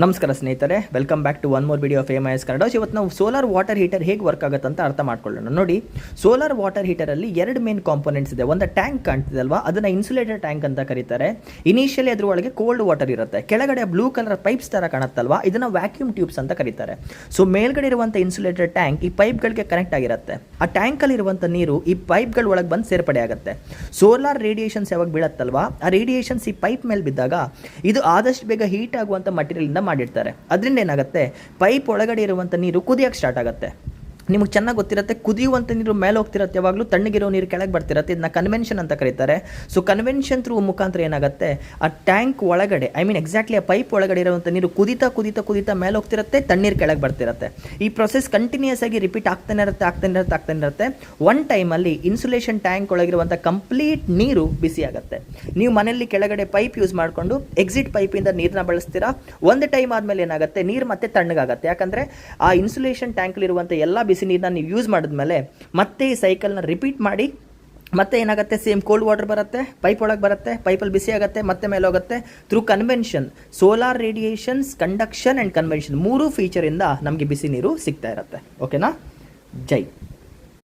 ನಮಸ್ಕಾರ ಸ್ನೇಹಿತರೆ, welcome back to one more video of AMIS Kannada. ಇವತ್ತು ನಾವು ಸೋಲಾರ್ ವಾಟರ್ ಹೀಟರ್ ಹೇಗೆ ವರ್ಕ್ ಆಗುತ್ತೆ ಅಂತ ಅರ್ಥ ಮಾಡ್ಕೊಳ್ಳೋಣ. ನೋಡಿ, ಸೋಲಾರ್ ವಾಟರ್ ಹೀಟರಲ್ಲಿ ಎರಡು ಮೇನ್ ಕಾಂಪೋನೆಂಟ್ಸ್ ಇದೆ. ಒಂದು ಟ್ಯಾಂಕ್ ಕಾಣ್ತಿದೆ ಅಲ್ವಾ, ಅದನ್ನು ಇನ್ಸುಲೇಟರ್ ಟ್ಯಾಂಕ್ ಅಂತ ಕರೀತಾರೆ. ಇನಿಷಿಯಲಿ ಅದ್ರ ಒಳಗೆ ಕೋಲ್ಡ್ ವಾಟರ್ ಇರುತ್ತೆ. ಕೆಳಗಡೆ ಬ್ಲೂ ಕಲರ್ ಪೈಪ್ಸ್ ಥರ ಕಾಣುತ್ತಲ್ವಾ, ಇದನ್ನು ವ್ಯಾಕ್ಯೂಮ್ ಟ್ಯೂಬ್ಸ್ ಅಂತ ಕರೀತಾರೆ. ಸೊ ಮೇಲ್ಗಡೆ ಇರುವಂಥ ಇನ್ಸುಲೇಟರ್ ಟ್ಯಾಂಕ್ ಈ ಪೈಪ್ಗಳಿಗೆ ಕನೆಕ್ಟ್ ಆಗಿರುತ್ತೆ. ಆ ಟ್ಯಾಂಕಲ್ಲಿ ಇರುವಂಥ ನೀರು ಈ ಪೈಪ್ಗಳ ಒಳಗೆ ಬಂದು ಸೇರ್ಪಡೆ ಆಗುತ್ತೆ. ಸೋಲಾರ್ ರೇಡಿಯೇಷನ್ಸ್ ಯಾವಾಗ ಬೀಳತ್ತಲ್ವಾ, ಆ ರೇಡಿಯೇಷನ್ಸ್ ಈ ಪೈಪ್ ಮೇಲೆ ಬಿದ್ದಾಗ ಇದು ಆದಷ್ಟು ಬೇಗ ಹೀಟ್ ಆಗುವಂಥ ಮಟೀರಿಯಲ್ ಮಾಡಿರ್ತಾರೆ. ಅದರಿಂದ ಏನಾಗುತ್ತೆ, ಪೈಪ್ ಒಳಗಡೆ ಇರುವಂಥ ನೀರು ಕುದಿಯಕ್ಕೆ ಸ್ಟಾರ್ಟ್ ಆಗುತ್ತೆ. ನಿಮಗೆ ಚೆನ್ನಾಗಿ ಗೊತ್ತಿರುತ್ತೆ, ಕುದಿಯುವಂಥ ನೀರು ಮೇಲೆ ಹೋಗ್ತಿರುತ್ತೆ, ಯಾವಾಗಲೂ ತಣ್ಣಗಿರೋ ನೀರು ಕೆಳಗೆ ಬರ್ತಿರುತ್ತೆ. ಇದನ್ನ ಕನ್ವೆನ್ಷನ್ ಅಂತ ಕರೀತಾರೆ. ಸೊ ಕನ್ವೆನ್ಷನ್ ಥ್ರೂ ಮುಖಾಂತರ ಏನಾಗುತ್ತೆ, ಆ ಟ್ಯಾಂಕ್ ಒಳಗಡೆ ಎಕ್ಸಾಕ್ಟ್ಲಿ ಆ ಪೈಪ್ ಒಳಗಡೆ ಇರುವಂಥ ನೀರು ಕುದಿತಾ ಕುದಿತಾ ಕುದಿತಾ ಮೇಲೆ ಹೋಗ್ತಿರುತ್ತೆ, ತಣ್ಣೀರು ಕೆಳಗೆ ಬರ್ತಿರುತ್ತೆ. ಈ ಪ್ರೊಸೆಸ್ ಕಂಟಿನ್ಯೂಸ್ ಆಗಿ ರಿಪೀಟ್ ಆಗ್ತಾನೆ ಇರುತ್ತೆ. ಒನ್ ಟೈಮಲ್ಲಿ ಇನ್ಸುಲೇಷನ್ ಟ್ಯಾಂಕ್ ಒಳಗಿರುವಂಥ ಕಂಪ್ಲೀಟ್ ನೀರು ಬಿಸಿ ಆಗುತ್ತೆ. ನೀವು ಮನೆಯಲ್ಲಿ ಕೆಳಗಡೆ ಪೈಪ್ ಯೂಸ್ ಮಾಡಿಕೊಂಡು ಎಕ್ಸಿಟ್ ಪೈಪಿಂದ ನೀರನ್ನ ಬಳಸ್ತೀರಾ. ಒಂದು ಟೈಮ್ ಆದಮೇಲೆ ಏನಾಗುತ್ತೆ, ನೀರು ಮತ್ತೆ ತಣ್ಣಗಾಗುತ್ತೆ. ಯಾಕಂದರೆ ಆ ಇನ್ಸುಲೇಷನ್ ಟ್ಯಾಂಕಲ್ಲಿರುವಂಥ ಎಲ್ಲ ಬಿಸಿ ನೀರನ್ನ ನೀವು ಯೂಸ್ ಮಾಡಿದ್ಮೇಲೆ ಮತ್ತೆ ಈ ಸೈಕಲ್ನ ರಿಪೀಟ್ ಮಾಡಿ ಮತ್ತೆ ಏನಾಗುತ್ತೆ, ಸೇಮ್ ಕೋಲ್ಡ್ ವಾಟರ್ ಬರುತ್ತೆ, ಪೈಪ್ ಒಳಗೆ ಬರುತ್ತೆ, ಪೈಪಲ್ಲಿ ಬಿಸಿ ಆಗುತ್ತೆ, ಮತ್ತೆ ಮೇಲೆ ಹೋಗುತ್ತೆ. Through convention, solar radiations, conduction and convention ಮೂರು ಫೀಚರಿಂದ ನಮಗೆ ಬಿಸಿ ನೀರು ಸಿಗ್ತಾ ಇರುತ್ತೆ. ಓಕೆನಾ? ಜೈ